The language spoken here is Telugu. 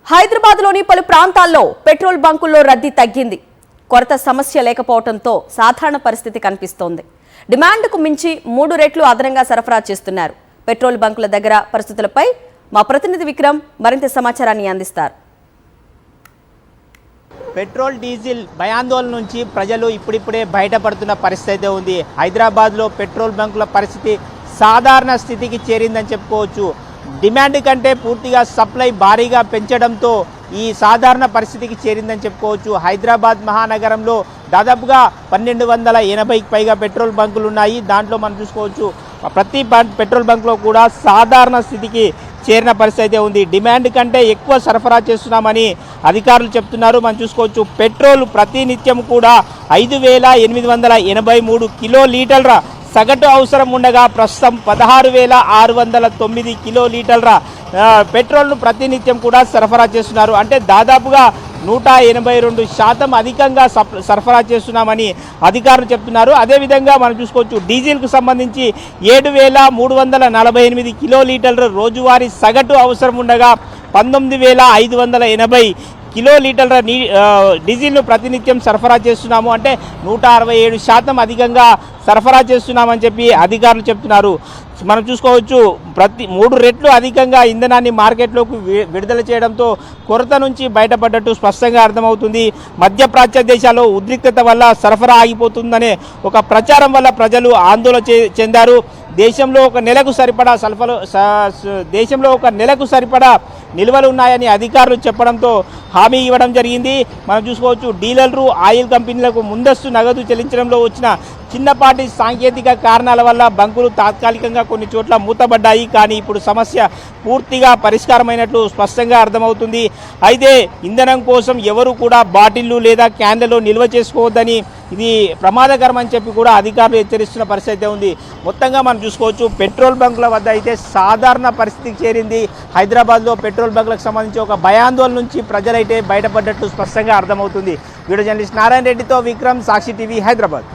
హైదరాబాద్లోని పలు ప్రాంతాల్లో పెట్రోల్ బంకుల్లో రద్దీ తగ్గింది. కొరత సమస్య లేకపోవడంతో సాధారణ పరిస్థితి కనిపిస్తోంది. డిమాండ్కు మించి 3 రెట్లు అదనంగా సరఫరా చేస్తున్నారు. పెట్రోల్ బంకుల దగ్గర పరిస్థితులపై మా ప్రతినిధి విక్రమ్ మరింత సమాచారాన్ని అందిస్తారు. పెట్రోల్ డీజిల్ భయాందోళన నుంచి ప్రజలు ఇప్పుడిప్పుడే బయటపడుతున్న పరిస్థితి ఉంది. హైదరాబాద్లో పెట్రోల్ బంకుల పరిస్థితి సాధారణ స్థితికి చేరిందని చెప్పుకోవచ్చు. డిమాండ్ కంటే పూర్తిగా సప్లై భారీగా పెంచడంతో ఈ సాధారణ పరిస్థితికి చేరిందని చెప్పుకోవచ్చు. హైదరాబాద్ మహానగరంలో దాదాపుగా 1280కి పైగా పెట్రోల్ బంకులు ఉన్నాయి. దాంట్లో మనం చూసుకోవచ్చు ప్రతి పెట్రోల్ బంక్లో కూడా సాధారణ స్థితికి చేరిన పరిస్థితి ఉంది. డిమాండ్ కంటే ఎక్కువ సరఫరా చేస్తున్నామని అధికారులు చెప్తున్నారు. మనం చూసుకోవచ్చు పెట్రోల్ ప్రతినిత్యం కూడా 5883 కిలోలీటర్ల సగటు అవసరం ఉండగా ప్రస్తుతం 16,609 కిలోలీటర్ల పెట్రోల్ను ప్రతినిత్యం కూడా సరఫరా చేస్తున్నారు. అంటే దాదాపుగా 182% అధికంగా సరఫరా చేస్తున్నామని అధికారులు చెప్తున్నారు. అదేవిధంగా మనం చూసుకోవచ్చు డీజిల్కు సంబంధించి 7,348 కిలోలీటర్ల రోజువారీ సగటు అవసరం ఉండగా 19,580 కిలోలీటర్ల డీజిల్ను ప్రతినిత్యం సరఫరా చేస్తున్నాము. అంటే 167% అధికంగా సరఫరా చేస్తున్నామని చెప్పి అధికారులు చెప్తున్నారు. మనం చూసుకోవచ్చు 3 రెట్లు అధికంగా ఇంధనాన్ని మార్కెట్లోకి విడుదల చేయడంతో కొరత నుంచి బయటపడ్డట్టు స్పష్టంగా అర్థమవుతుంది. మధ్యప్రాచ్య దేశాల్లో ఉద్రిక్తత వల్ల సరఫరా ఆగిపోతుందనే ఒక ప్రచారం వల్ల ప్రజలు ఆందోళన చెందారు. దేశంలో ఒక నెలకు సరిపడా నిల్వలు ఉన్నాయని అధికారులు చెప్పడంతో హామీ ఇవ్వడం జరిగింది. మనం చూసుకోవచ్చు డీలర్లు ఆయిల్ కంపెనీలకు ముందస్తు నగదు చెల్లించడంలో వచ్చిన చిన్నపాటి సాంకేతిక కారణాల వల్ల బంకులు తాత్కాలికంగా కొన్ని చోట్ల మూతబడ్డాయి. కానీ ఇప్పుడు సమస్య పూర్తిగా పరిష్కారమైనట్లు స్పష్టంగా అర్థమవుతుంది. అయితే ఇంధనం కోసం ఎవరు కూడా బాటిళ్లు లేదా క్యాన్లలో నిల్వ చేసుకోవద్దని, ఇది ప్రమాదకరం అని చెప్పి కూడా అధికారులు హెచ్చరిస్తున్న పరిస్థితి ఉంది. మొత్తంగా మనం చూసుకోవచ్చు పెట్రోల్ బంకుల వద్ద అయితే సాధారణ పరిస్థితికి చేరింది. హైదరాబాద్లో పెట్రోల్ బంకులకు సంబంధించి ఒక భయాందోళన నుంచి ప్రజలైతే బయటపడ్డట్టు స్పష్టంగా అర్థమవుతుంది. వీడియో జర్నలిస్ట్ నారాయణ రెడ్డితో విక్రమ్, సాక్షి టీవీ, హైదరాబాద్.